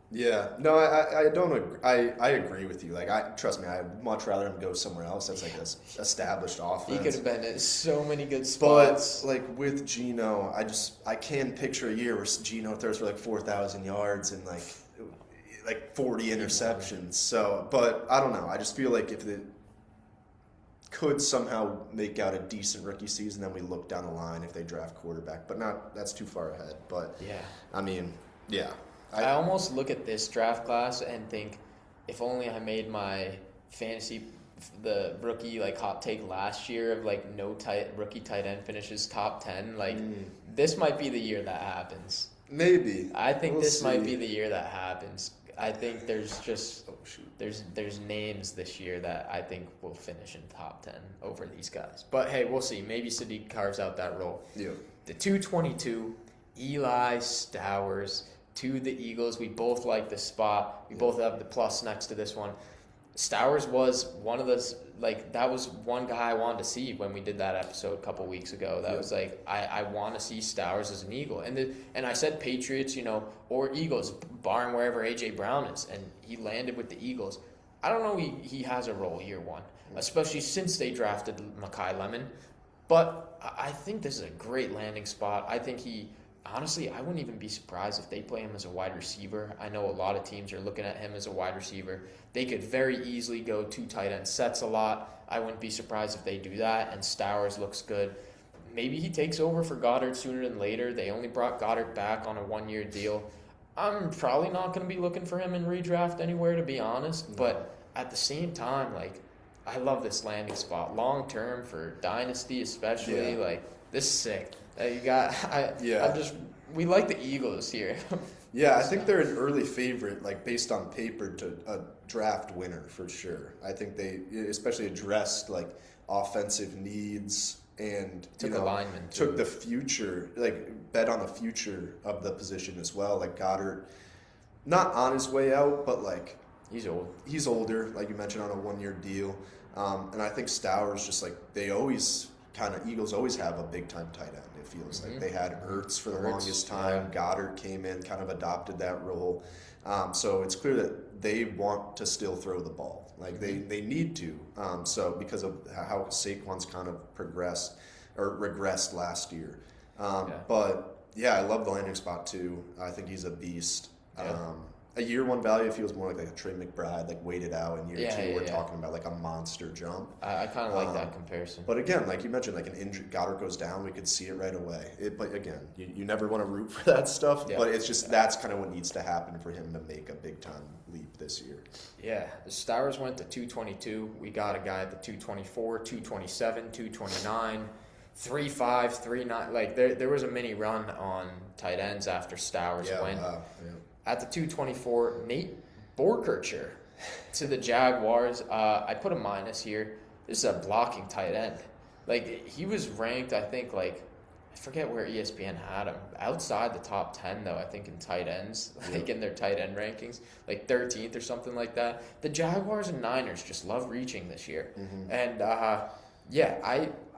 Yeah, no, I don't agree. I agree with you. Like, trust me, I'd much rather him go somewhere else. That's like an established offense. He could have been in so many good But spots. like with Geno, I can picture a year where Geno throws for like 4,000 yards and like 40 interceptions. So, but I don't know. I just feel like if they could somehow make out a decent rookie season, then we look down the line if they draft quarterback. But that's too far ahead. But Yeah. I mean, yeah. I almost look at this draft class and think, if only I made my fantasy, the rookie like hot take last year of like no rookie tight end finishes top 10. Like this might be the year that happens. Maybe. I think We'll this might see. be the year that happens. I think there's just there's names this year that I think will finish in top 10 over these guys. But hey, we'll see. Maybe Sadiq carves out that role. Yeah. The 222, Eli Stowers to the Eagles. We both like the spot. We both have the plus next to this one. Stowers was one of those, like, that was one guy I wanted to see when we did that episode a couple weeks ago. That was like, I want to see Stowers as an Eagle. And I said Patriots, or Eagles, barring wherever A.J. Brown is. And he landed with the Eagles. I don't know he has a role year one, especially since they drafted Mekhi Lemon. But I think this is a great landing spot. I think honestly, I wouldn't even be surprised if they play him as a wide receiver. I know a lot of teams are looking at him as a wide receiver. They could very easily go 2 tight end sets a lot. I wouldn't be surprised if they do that, and Stowers looks good. Maybe he takes over for Goddard sooner than later. They only brought Goddard back on a 1-year deal. I'm probably not going to be looking for him in redraft anywhere, to be honest. But at the same time, like, I love this landing spot. Long term for Dynasty especially, like, this is sick. We like the Eagles here. Yeah, I think they're an early favorite, like based on paper, to a draft winner for sure. I think they especially addressed like offensive needs and Took a lineman, took too. the future, like bet on the future of the position as well. Like Goddard, not on his way out, but like He's old. he's older, like you mentioned, on a 1-year deal. And I think Stowers just like Eagles always have a big time tight end. It feels like they had Ertz for the longest time. Yeah. Goddard came in, kind of adopted that role. So it's clear that they want to still throw the ball. Like they need to. So because of how Saquon's kind of progressed or regressed last year. But yeah, I love the landing spot too. I think he's a beast. Yeah. A year 1 value feels more like a Trey McBride, like waited out. In year 2, we're yeah. talking about like a monster jump. I kind of like that comparison. But again, like you mentioned, like an injury, Goddard goes down, we could see it right away. But again, you never want to root for that stuff. Yeah. But it's just that's kind of what needs to happen for him to make a big time leap this year. Yeah, the Stowers went to 222. We got a guy at the 224, 227, 229, 35, 39. Like there was a mini run on tight ends after Stowers went. Wow. Yeah. At the 224, Nate Borkercher to the Jaguars. I put a minus here. This is a blocking tight end. Like, he was ranked, I think, like, I forget where ESPN had him. Outside the top 10, though, I think, in tight ends, like in their tight end rankings, like 13th or something like that. The Jaguars and Niners just love reaching this year. And,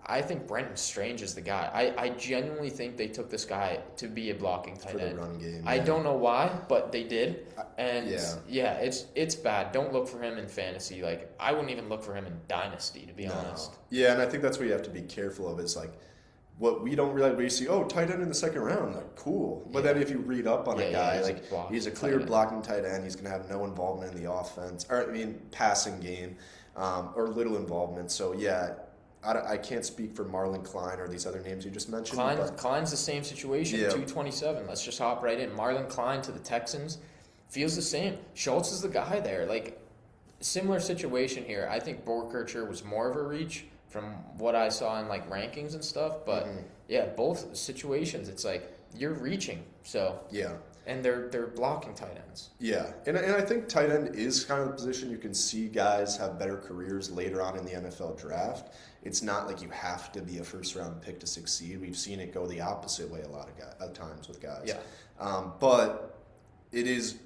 I think Brenton Strange is the guy. I genuinely think they took this guy to be a blocking tight for end. the run game. I don't know why, but they did. And Yeah. it's bad. Don't look for him in fantasy. Like, I wouldn't even look for him in Dynasty, to be honest. Yeah, and I think that's what you have to be careful of is like what we don't realize. We see, tight end in the second round, like cool. But then if you read up on a guy, he's a clear blocking tight end. He's going to have no involvement in the offense, passing game, or little involvement. So yeah. I can't speak for Marlon Klein or these other names you just mentioned. Klein's the same situation, 227. Let's just hop right in. Marlon Klein to the Texans feels the same. Schultz is the guy there. Like, similar situation here. I think Borkercher was more of a reach from what I saw in, like, rankings and stuff. But, both situations, it's like you're reaching. So, yeah. And they're blocking tight ends. Yeah, and I think tight end is kind of the position you can see guys have better careers later on in the NFL draft. It's not like you have to be a first-round pick to succeed. We've seen it go the opposite way a lot of times with guys. Yeah. But it is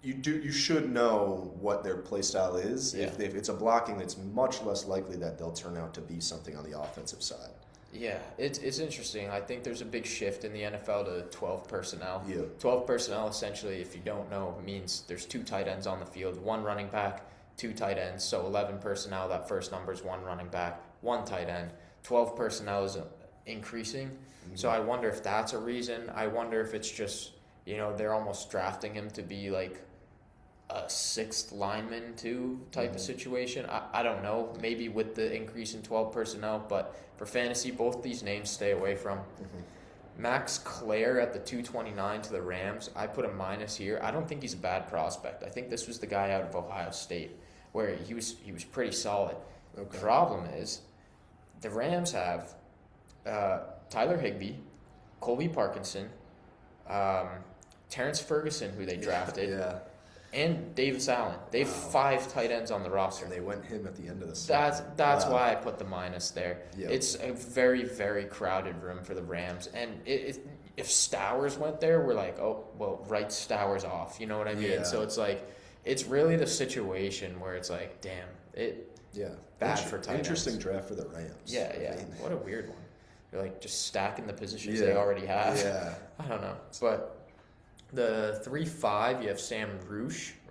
you should know what their play style is. Yeah. If it's a blocking, it's much less likely that they'll turn out to be something on the offensive side. Yeah, it's interesting. I think there's a big shift in the NFL to 12 personnel. Yeah. 12 personnel, essentially, if you don't know, means there's 2 tight ends on the field, 1 running back, 2 tight ends. So 11 personnel, that first number is 1 running back, 1 tight end. 12 personnel is increasing. Mm-hmm. So I wonder if that's a reason. I wonder if it's just, they're almost drafting him to be like a 6th lineman too type of situation. I don't know. Maybe with the increase in 12 personnel, but for fantasy, both these names stay away from. Mm-hmm. Max Clare at the 229 to the Rams. I put a minus here. I don't think he's a bad prospect. I think this was the guy out of Ohio State where he was pretty solid. Okay. The problem is the Rams have Tyler Higbee, Colby Parkinson, Terrence Ferguson, who they drafted. Yeah. And Davis Allen. They have 5 tight ends on the roster. And they went him at the end of the season. That's why I put the minus there. Yep. It's a very, very crowded room for the Rams. And if Stowers went there, we're like, write Stowers off. You know what I mean? Yeah. So it's like, it's really the situation where it's like, damn, bad for tight ends. Interesting draft for the Rams. Yeah. What a weird one. You're like just stacking the positions they already have. Yeah. I don't know. But the 3-5, you have Sam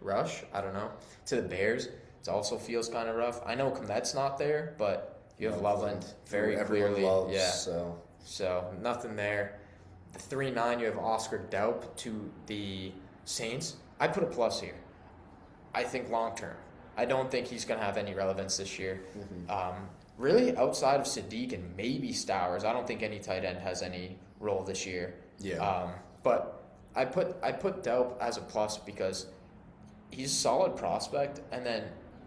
Rush, I don't know, to the Bears. It also feels kind of rough. I know Komet's not there, but you have Loveland very clearly. Loves, So nothing there. The 3-9, you have Oscar Daup to the Saints. I put a plus here. I think long term. I don't think he's going to have any relevance this year. Mm-hmm. Really, outside of Sadiq and maybe Stowers, I don't think any tight end has any role this year. Yeah. But I put Daup as a plus because he's a solid prospect, and then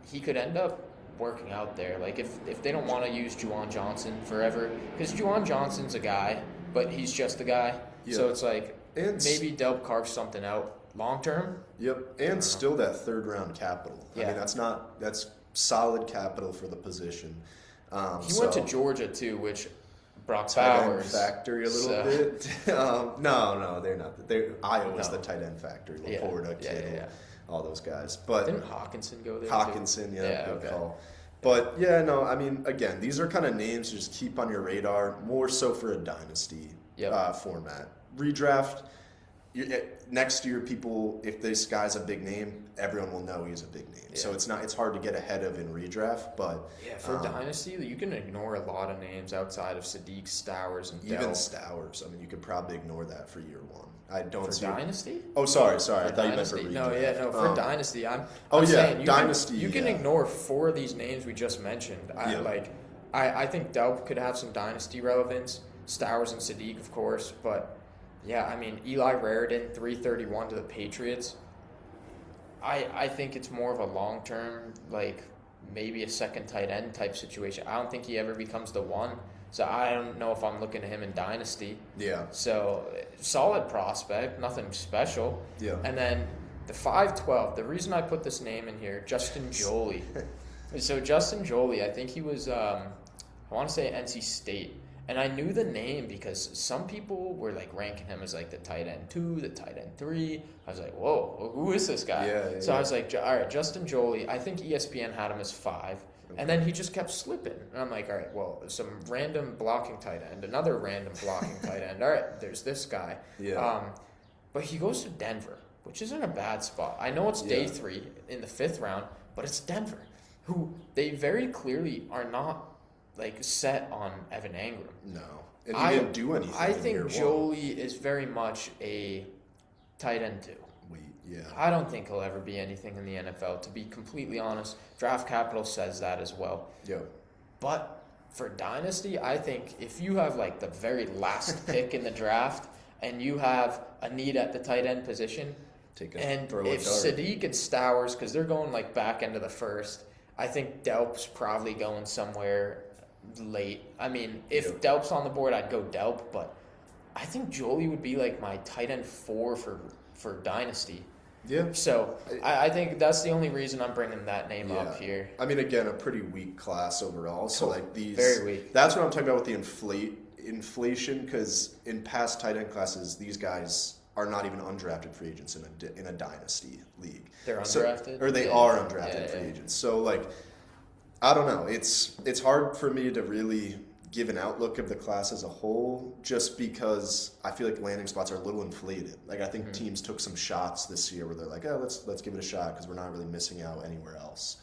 he could end up working out there. Like if they don't want to use Juwan Johnson forever, because Juwan Johnson's a guy, but he's just a guy. Yeah. So it's like maybe Daup carves something out long term. Yep, and still that 3rd round capital. Yeah. I mean that's solid capital for the position. He went to Georgia too, which Brock Bowers factory a little bit. No, they're not. Iowa's the tight end factory. Laporta, Kittle, all those guys. But didn't Hawkinson go there? Hawkinson, good call. But I mean, again, these are kind of names to just keep on your radar. More so for a dynasty format. Redraft. Next year, if this guy's a big name, everyone will know he's a big name. Yeah. So it's hard to get ahead of in redraft. But for dynasty, you can ignore a lot of names outside of Sadiq, Stowers, and even Stowers. I mean, you could probably ignore that for year 1. I don't see dynasty. Oh, sorry. I thought you meant for No. redraft. For dynasty, I'm saying you can ignore 4 of these names we just mentioned. I think Daup could have some dynasty relevance. Stowers and Sadiq, of course, but. Yeah, I mean, Eli Raridan, 331 to the Patriots. I think it's more of a long-term, like, maybe a second tight end type situation. I don't think he ever becomes the one, so I don't know if I'm looking at him in Dynasty. Yeah. So, solid prospect, nothing special. Yeah. And then the 5'12", the reason I put this name in here, Justin Joly. So, Justin Joly, I think he was, I want to say NC State. And I knew the name because some people were like ranking him as like the tight end 2, the tight end 3. I was like, whoa, who is this guy? Yeah, so I was like, all right, Justin Joly. I think ESPN had him as 5. Okay. And then he just kept slipping. And I'm like, all right, well, some random blocking tight end, another random blocking tight end. All right, there's this guy. Yeah. But he goes to Denver, which isn't a bad spot. I know it's day 3 in the 5th round, but it's Denver, who they very clearly are not like set on Evan Engram. No. And he didn't do anything. I think Jolie is very much a tight end too. Yeah. I don't think he'll ever be anything in the NFL, to be completely honest. Draft capital says that as well. Yeah. But for Dynasty, I think if you have like the very last pick in the draft and you have a need at the tight end position, if Sadiq and Stowers, because they're going like back end of the 1st, I think Delp's probably going somewhere late. I mean, if Delp's on the board, I'd go Delp, but I think Jolie would be like my tight end 4 for Dynasty. Yeah. So I think that's the only reason I'm bringing that name up here. I mean, again, a pretty weak class overall. So like these, very weak. That's what I'm talking about with the inflation. Because in past tight end classes, these guys are not even undrafted free agents in a dynasty league. They're undrafted, or they are undrafted free agents. So like, I don't know. It's hard for me to really give an outlook of the class as a whole, just because I feel like landing spots are a little inflated. Like I think teams took some shots this year where they're like, oh, let's give it a shot because we're not really missing out anywhere else.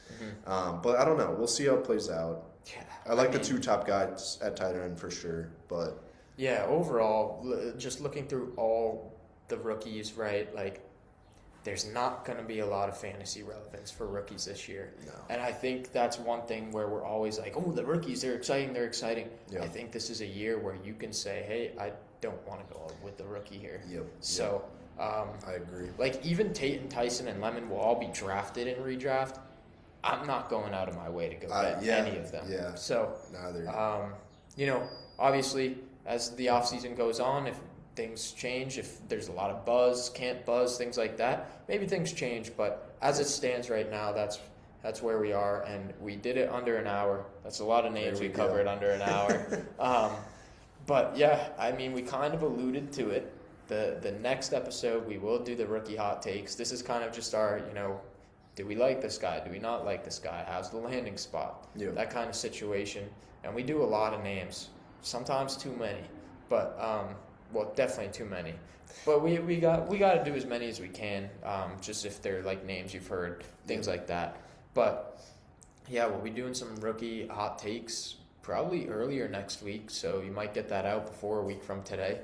But I don't know. We'll see how it plays out. Yeah, I like the 2 top guys at tight end for sure. But yeah, overall, just looking through all the rookies, right? Like, there's not going to be a lot of fantasy relevance for rookies this year. No. And I think that's one thing where we're always like, oh, the rookies, they're exciting. Yeah. I think this is a year where you can say, hey, I don't want to go with the rookie here. Yep. So, I agree. Like, even Tate and Tyson and Lemon will all be drafted in redraft. I'm not going out of my way to go get any of them. Yeah. So, neither. Obviously, as the offseason goes on, if things change, if there's a lot of buzz, can't buzz, things like that, maybe things change. But as it stands right now, that's where we are, and we did it under an hour. That's a lot of names we covered under an hour. But yeah, I mean, we kind of alluded to it. The next episode, we will do the rookie hot takes. This is kind of just our, do we like this guy? Do we not like this guy? How's the landing spot? Yeah. That kind of situation. And we do a lot of names, sometimes too many, but well, definitely too many. But we got to do as many as we can, just if they're like names you've heard, things like that. But yeah, we'll be doing some rookie hot takes probably earlier next week, so you might get that out before a week from today.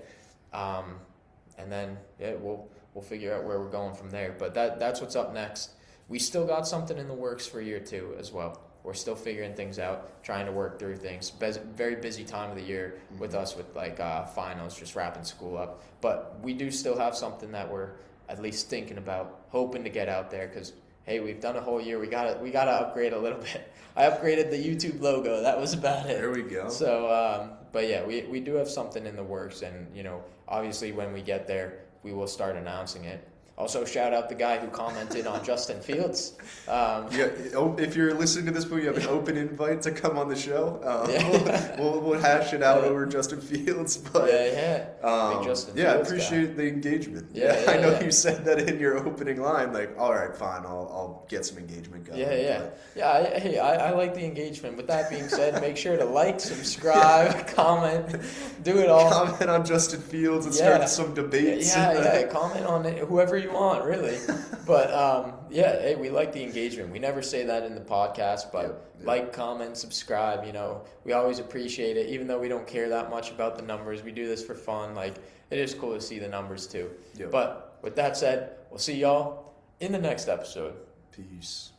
And then we'll figure out where we're going from there. But that's what's up next. We still got something in the works for year 2 as well. We're still figuring things out, trying to work through things. Very busy time of the year with us, with like finals, just wrapping school up. But we do still have something that we're at least thinking about, hoping to get out there. Because hey, we've done a whole year. We gotta upgrade a little bit. I upgraded the YouTube logo. That was about it. There we go. So, but yeah, we do have something in the works, and obviously when we get there, we will start announcing it. Also, shout out the guy who commented on Justin Fields. If you're listening to this, you have an open invite to come on the show. Yeah. We'll hash it out over Justin Fields. But Big Justin I Fields appreciate guy. the engagement. Yeah, I know you said that in your opening line. Like, all right, fine, I'll get some engagement going. I like the engagement. With that being said, make sure to like, subscribe, comment, do it all. Comment on Justin Fields and start some debates. Comment on it, whoever you want, really. But hey, we like the engagement. We never say that in the podcast, but like, comment, subscribe. We always appreciate it, even though we don't care that much about the numbers. We do this for fun. Like, it is cool to see the numbers too. But with that said, we'll see y'all in the next episode. Peace.